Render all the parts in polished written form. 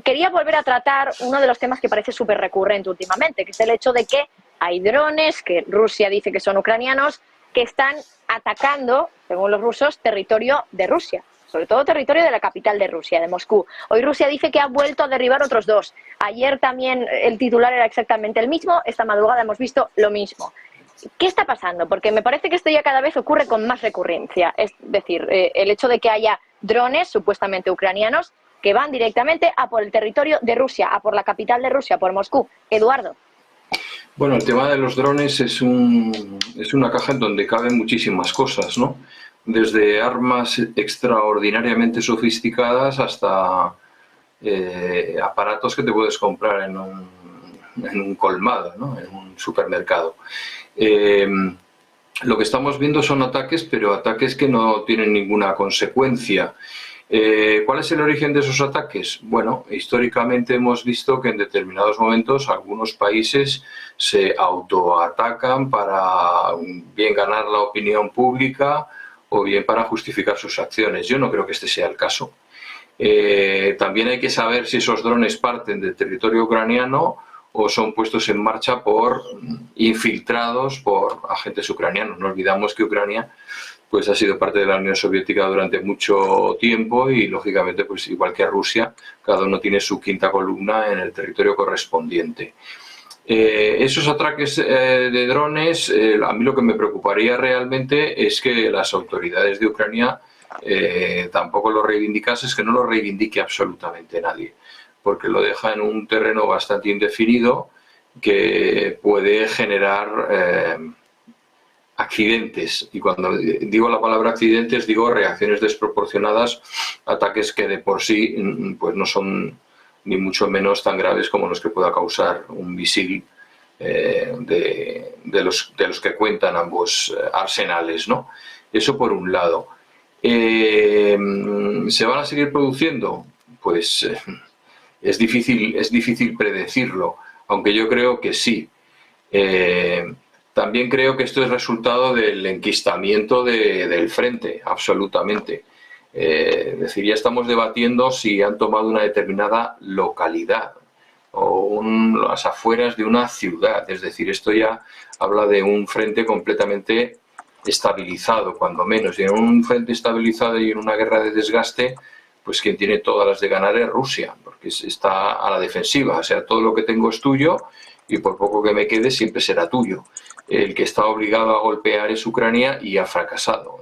quería volver a tratar uno de los temas que parece súper recurrente últimamente, que es el hecho de que hay drones, que Rusia dice que son ucranianos, que están atacando, según los rusos, territorio de Rusia, sobre todo territorio de la capital de Rusia, de Moscú. Hoy Rusia dice que ha vuelto a derribar otros 2. Ayer también el titular era exactamente el mismo, esta madrugada hemos visto lo mismo. ¿Qué está pasando? Porque me parece que esto ya cada vez ocurre con más recurrencia. Es decir, el hecho de que haya drones supuestamente ucranianos que van directamente a por el territorio de Rusia, a por la capital de Rusia, por Moscú. Eduardo. Bueno, el tema de los drones es una caja en donde caben muchísimas cosas, ¿no? Desde armas extraordinariamente sofisticadas hasta aparatos que te puedes comprar en un colmado, ¿no? En un supermercado. Lo que estamos viendo son ataques, pero ataques que no tienen ninguna consecuencia. ¿Cuál es el origen de esos ataques? Bueno, históricamente hemos visto que en determinados momentos algunos países se autoatacan para bien ganar la opinión pública o bien para justificar sus acciones. Yo no creo que este sea el caso. También hay que saber si esos drones parten del territorio ucraniano o son puestos en marcha por infiltrados por agentes ucranianos. No olvidamos que Ucrania pues ha sido parte de la Unión Soviética durante mucho tiempo y, lógicamente, pues igual que Rusia, cada uno tiene su quinta columna en el territorio correspondiente. Esos ataques de drones, a mí lo que me preocuparía realmente es que las autoridades de Ucrania tampoco lo reivindicasen, es que no lo reivindique absolutamente nadie, porque lo deja en un terreno bastante indefinido que puede generar accidentes, y cuando digo la palabra accidentes digo reacciones desproporcionadas, ataques que de por sí pues no son ni mucho menos tan graves como los que pueda causar un misil de los que cuentan ambos arsenales, ¿no? Eso por un lado. ¿Se van a seguir produciendo? Pues es difícil predecirlo, aunque yo creo que sí. También creo que esto es resultado del enquistamiento del frente, absolutamente. Es decir, ya estamos debatiendo si han tomado una determinada localidad o las afueras de una ciudad. Es decir, esto ya habla de un frente completamente estabilizado, cuando menos. Y en un frente estabilizado y en una guerra de desgaste, pues quien tiene todas las de ganar es Rusia, porque está a la defensiva. O sea, todo lo que tengo es tuyo y por poco que me quede siempre será tuyo. El que está obligado a golpear es Ucrania y ha fracasado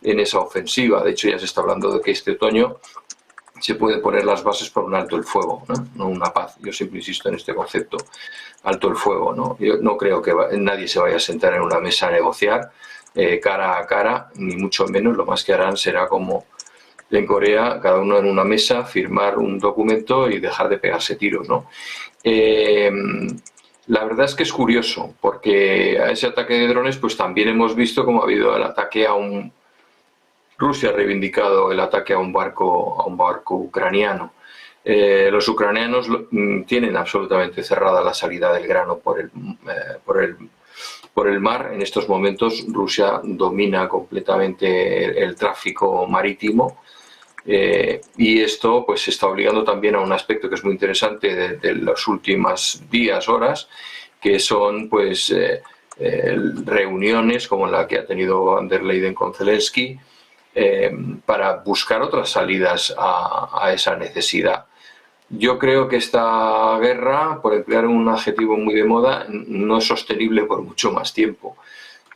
en esa ofensiva. De hecho, ya se está hablando de que este otoño se puede poner las bases para un alto el fuego, no una paz. Yo siempre insisto en este concepto, alto el fuego, ¿no? Yo no creo que nadie se vaya a sentar en una mesa a negociar cara a cara, ni mucho menos. Lo más que harán será como en Corea, cada uno en una mesa, firmar un documento y dejar de pegarse tiros, ¿no? La verdad es que es curioso, porque a ese ataque de drones pues también hemos visto cómo ha habido el ataque a un... Rusia ha reivindicado el ataque a un barco ucraniano. Los ucranianos tienen absolutamente cerrada la salida del grano por el mar. En estos momentos Rusia domina completamente el tráfico marítimo. Y esto pues está obligando también a un aspecto que es muy interesante de los últimos días, horas, que son pues reuniones como la que ha tenido Van der Leyen con Zelensky para buscar otras salidas a esa necesidad. Yo creo que esta guerra, por emplear un adjetivo muy de moda, no es sostenible por mucho más tiempo.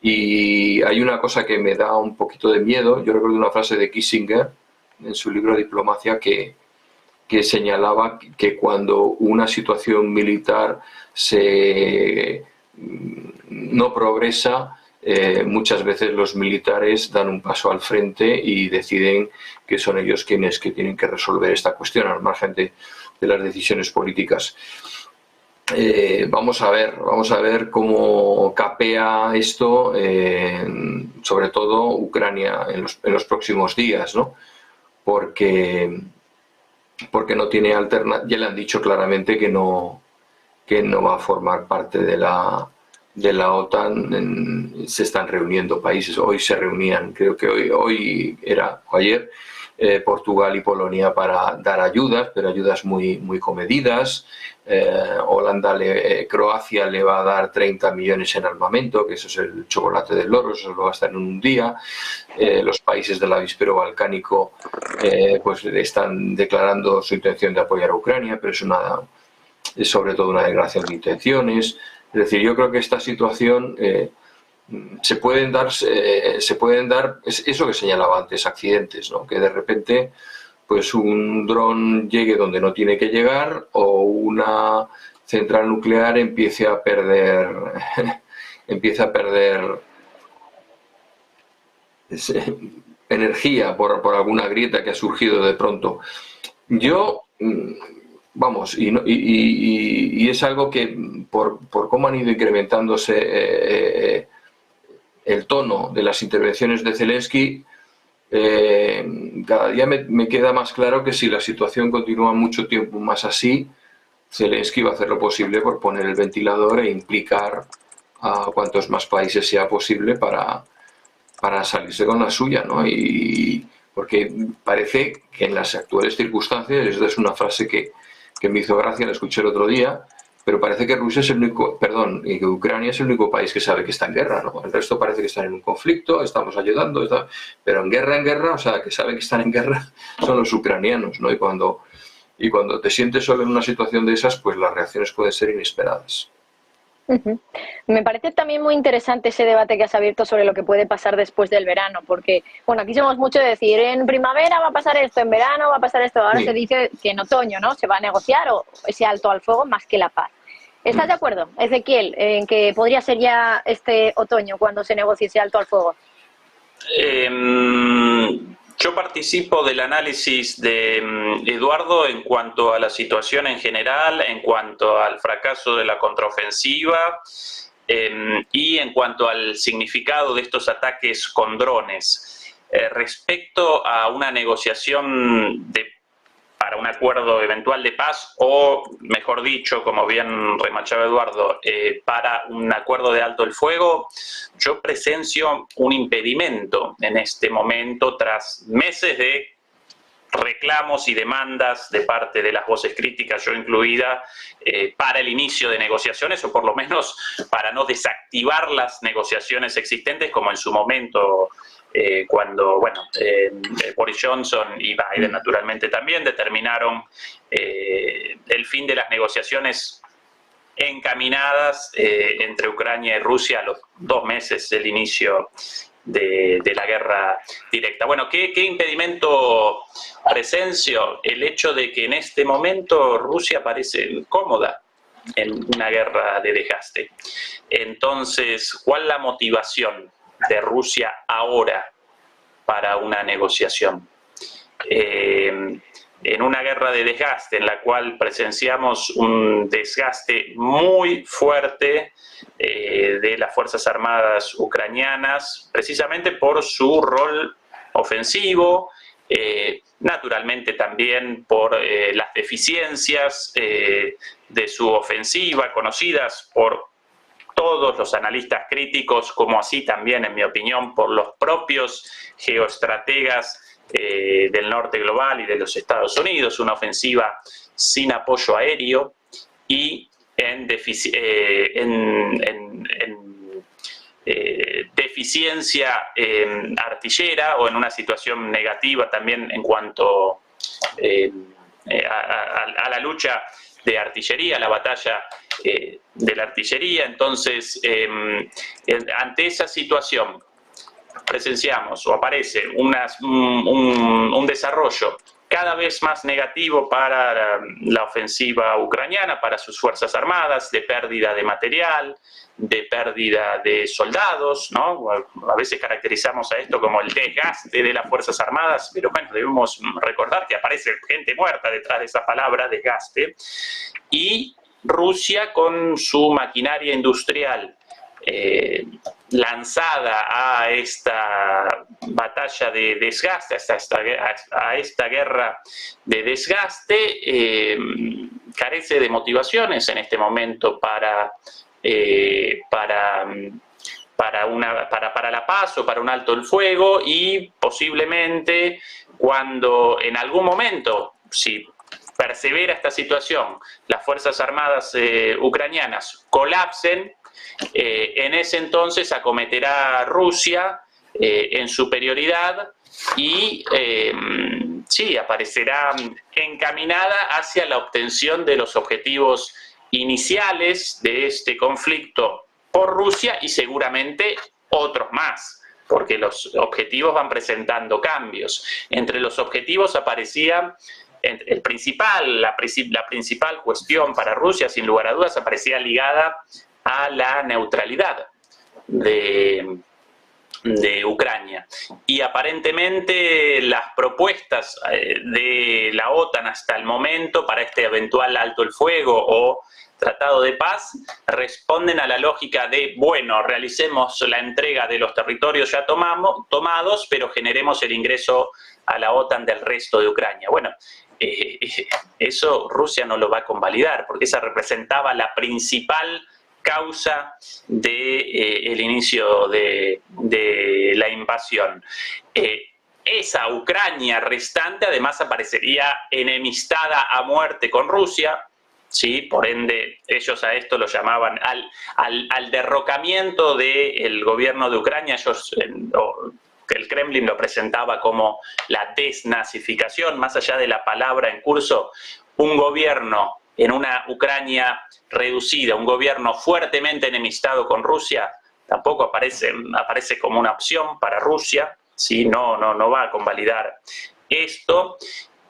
Y hay una cosa que me da un poquito de miedo. Yo recuerdo una frase de Kissinger en su libro Diplomacia que señalaba que cuando una situación militar no progresa, muchas veces los militares dan un paso al frente y deciden que son ellos quienes que tienen que resolver esta cuestión al margen de las decisiones políticas. Vamos a ver cómo capea esto, sobre todo Ucrania en los próximos días, ¿no? Porque no tiene alternativa. Ya le han dicho claramente que no va a formar parte de la OTAN. Se están reuniendo países. Hoy se reunían, creo que hoy era o ayer, Portugal y Polonia para dar ayudas, pero ayudas muy comedidas. Croacia le va a dar 30 millones en armamento, que eso es el chocolate del loro, eso lo gastan en un día. Los países del avispero balcánico pues están declarando su intención de apoyar a Ucrania, pero es sobre todo una declaración de intenciones. Es decir, yo creo que esta situación se pueden dar eso que señalaba antes, accidentes, ¿no? Que de repente pues un dron llegue donde no tiene que llegar, o una central nuclear empiece a perder energía por alguna grieta que ha surgido de pronto. Yo, vamos, y es algo que por cómo han ido incrementándose el tono de las intervenciones de Zelensky, cada día me queda más claro que si la situación continúa mucho tiempo más así, Zelensky va a hacer lo posible por poner el ventilador e implicar a cuantos más países sea posible para salirse con la suya, ¿no? Y porque parece que en las actuales circunstancias, esta es una frase que me hizo gracia, la escuché el otro día, pero parece que Rusia es el único, y que Ucrania es el único país que sabe que está en guerra, ¿no? El resto parece que están en un conflicto, estamos ayudando, pero en guerra, o sea, que saben que están en guerra son los ucranianos, ¿no? Y cuando te sientes solo en una situación de esas, pues las reacciones pueden ser inesperadas. Me parece también muy interesante ese debate que has abierto sobre lo que puede pasar después del verano, porque, bueno, aquí somos mucho de decir, en primavera va a pasar esto, en verano va a pasar esto, ahora sí. Se dice que en otoño, ¿no?, se va a negociar o ese alto al fuego más que la paz. ¿Estás de acuerdo, Ezequiel, en que podría ser ya este otoño cuando se negocie ese alto al fuego? Yo participo del análisis de Eduardo en cuanto a la situación en general, en cuanto al fracaso de la contraofensiva y en cuanto al significado de estos ataques con drones. Respecto a una negociación para un acuerdo eventual de paz, o mejor dicho, como bien remachaba Eduardo, para un acuerdo de alto el fuego, yo presencio un impedimento en este momento tras meses de reclamos y demandas de parte de las voces críticas, yo incluida, para el inicio de negociaciones, o por lo menos para no desactivar las negociaciones existentes, como en su momento cuando, bueno, Boris Johnson y Biden naturalmente también determinaron el fin de las negociaciones encaminadas entre Ucrania y Rusia a los 2 meses del inicio de la guerra directa. Bueno, ¿qué impedimento presencio? El hecho de que en este momento Rusia parece cómoda en una guerra de desgaste. Entonces, ¿cuál es la motivación de Rusia ahora para una negociación? En una guerra de desgaste en la cual presenciamos un desgaste muy fuerte de las Fuerzas Armadas ucranianas, precisamente por su rol ofensivo, naturalmente también por las deficiencias de su ofensiva, conocidas por todos los analistas críticos, como así también, en mi opinión, por los propios geoestrategas del norte global y de los Estados Unidos, una ofensiva sin apoyo aéreo y en deficiencia artillera, o en una situación negativa también en cuanto a la lucha de artillería, la batalla de la artillería. Entonces, ante esa situación presenciamos o aparece un desarrollo cada vez más negativo para la ofensiva ucraniana, para sus Fuerzas Armadas, de pérdida de material, de pérdida de soldados, ¿no? A veces caracterizamos a esto como el desgaste de las Fuerzas Armadas, pero bueno, debemos recordar que aparece gente muerta detrás de esa palabra, desgaste. Y Rusia, con su maquinaria industrial lanzada a esta batalla de desgaste, a esta guerra de desgaste, carece de motivaciones en este momento para para la paz o para un alto el fuego, y posiblemente cuando en algún momento, si persevera esta situación, las Fuerzas Armadas ucranianas colapsen, en ese entonces acometerá Rusia en superioridad y sí, aparecerá encaminada hacia la obtención de los objetivos iniciales de este conflicto por Rusia y seguramente otros más, porque los objetivos van presentando cambios. Entre los objetivos aparecía la principal cuestión para Rusia, sin lugar a dudas, aparecía ligada a la neutralidad de Ucrania. Y aparentemente las propuestas de la OTAN hasta el momento para este eventual alto el fuego o tratado de paz responden a la lógica de, bueno, realicemos la entrega de los territorios ya tomados, pero generemos el ingreso a la OTAN del resto de Ucrania. Bueno, eso Rusia no lo va a convalidar, porque esa representaba la principal causa del inicio de la invasión. Esa Ucrania restante además aparecería enemistada a muerte con Rusia, ¿sí? Por ende, ellos a esto lo llamaban al derrocamiento del gobierno de Ucrania. Ellos, el Kremlin lo presentaba como la desnazificación, más allá de la palabra en curso, un gobierno en una Ucrania reducida, un gobierno fuertemente enemistado con Rusia, tampoco aparece como una opción para Rusia, ¿sí? No va a convalidar esto.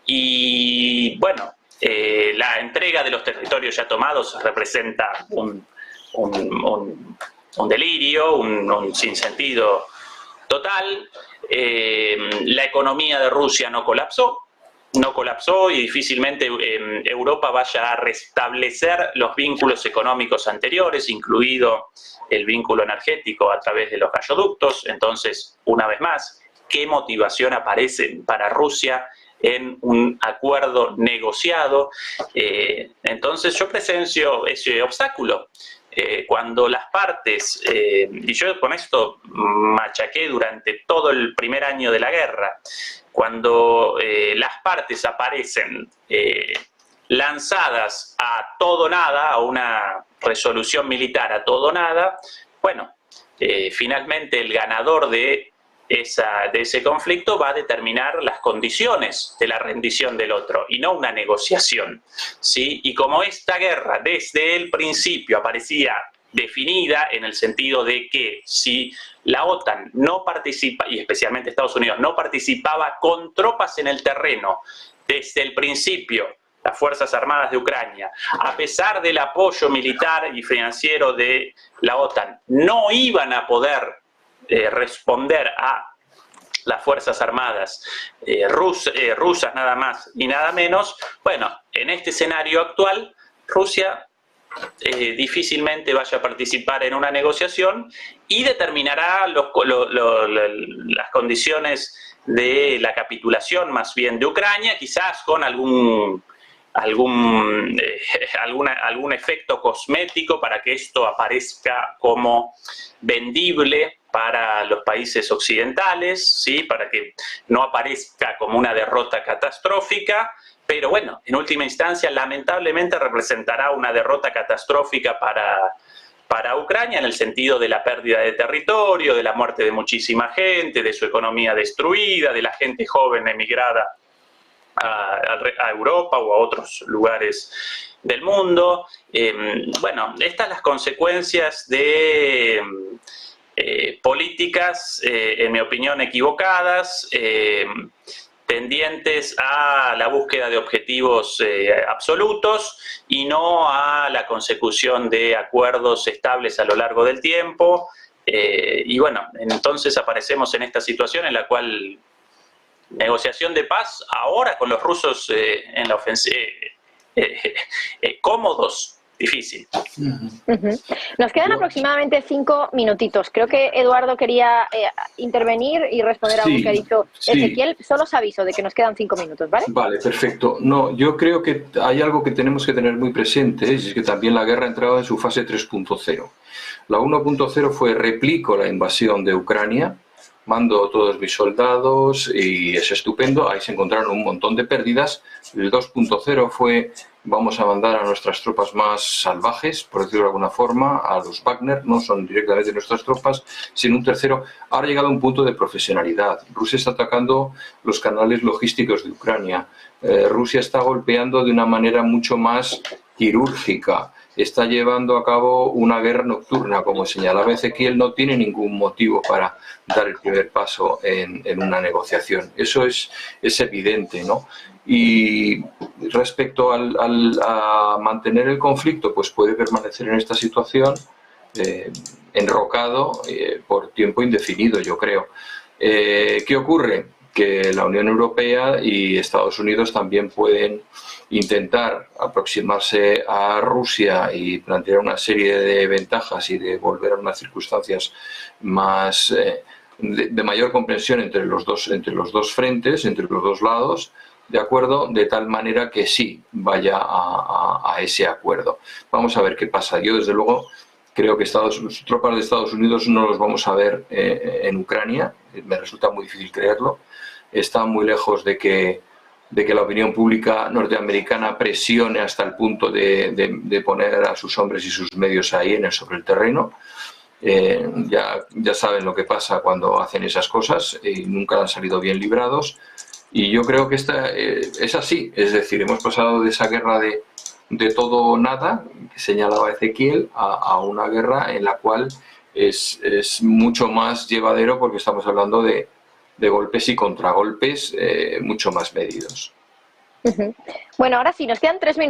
Y bueno, la entrega de los territorios ya tomados representa un delirio, un sinsentido total. La economía de Rusia no colapsó y difícilmente Europa vaya a restablecer los vínculos económicos anteriores, incluido el vínculo energético a través de los gasoductos. Entonces, una vez más, ¿qué motivación aparece para Rusia en un acuerdo negociado? Entonces yo presencio ese obstáculo. Cuando las partes, y yo con esto machaqué durante todo el primer año de la guerra, cuando las partes aparecen lanzadas a todo nada, a una resolución militar a todo nada, bueno, finalmente el ganador de ese conflicto va a determinar las condiciones de la rendición del otro y no una negociación, ¿sí? Y como esta guerra desde el principio aparecía definida en el sentido de que si la OTAN no participa, y especialmente Estados Unidos, no participaba con tropas en el terreno desde el principio, las Fuerzas Armadas de Ucrania, a pesar del apoyo militar y financiero de la OTAN, no iban a poder responder a las Fuerzas Armadas rusas nada más y nada menos. Bueno, en este escenario actual, Rusia difícilmente vaya a participar en una negociación y determinará las condiciones de la capitulación más bien de Ucrania, quizás con algún efecto cosmético para que esto aparezca como vendible para los países occidentales, ¿sí? Para que no aparezca como una derrota catastrófica, pero bueno, en última instancia lamentablemente representará una derrota catastrófica para Ucrania en el sentido de la pérdida de territorio, de la muerte de muchísima gente, de su economía destruida, de la gente joven emigrada a Europa o a otros lugares del mundo. Bueno, estas las consecuencias de políticas, en mi opinión, equivocadas, tendientes a la búsqueda de objetivos absolutos y no a la consecución de acuerdos estables a lo largo del tiempo. Y bueno, entonces aparecemos en esta situación en la cual negociación de paz ahora con los rusos en la ofensiva, cómodos difícil. Nos quedan aproximadamente 5 minutitos. Creo que Eduardo quería intervenir y responder a algo que ha dicho Ezequiel. Solo os aviso de que nos quedan 5 minutos, ¿vale? Vale, perfecto. No, yo creo que hay algo que tenemos que tener muy presente, y es que también la guerra ha entrado en su fase 3.0. La 1.0 fue replico la invasión de Ucrania, mando todos mis soldados y es estupendo, ahí se encontraron un montón de pérdidas. El 2.0 fue vamos a mandar a nuestras tropas más salvajes, por decirlo de alguna forma, a los Wagner, no son directamente nuestras tropas, sino un tercero. Ahora ha llegado a un punto de profesionalidad. Rusia está atacando los canales logísticos de Ucrania. Rusia está golpeando de una manera mucho más quirúrgica. Está llevando a cabo una guerra nocturna, como señalaba Ezequiel, no tiene ningún motivo para dar el primer paso en una negociación. Eso es evidente, ¿no? Y respecto a mantener el conflicto, pues puede permanecer en esta situación enrocado por tiempo indefinido, yo creo. ¿Qué ocurre? Que la Unión Europea y Estados Unidos también pueden intentar aproximarse a Rusia y plantear una serie de ventajas y de volver a unas circunstancias más de mayor comprensión entre los dos frentes, entre los dos lados, de acuerdo, de tal manera que sí vaya a ese acuerdo. Vamos a ver qué pasa. Yo, desde luego, creo que tropas de Estados Unidos no los vamos a ver en Ucrania. Me resulta muy difícil creerlo. Está muy lejos de que la opinión pública norteamericana presione hasta el punto de poner a sus hombres y sus medios ahí sobre el terreno. Ya saben lo que pasa cuando hacen esas cosas y nunca han salido bien librados. Y yo creo que esta es así. Es decir, hemos pasado de esa guerra de todo o nada, que señalaba Ezequiel, a una guerra en la cual es mucho más llevadero porque estamos hablando de golpes y contragolpes mucho más medidos. Bueno, ahora sí, nos quedan 3 minutos.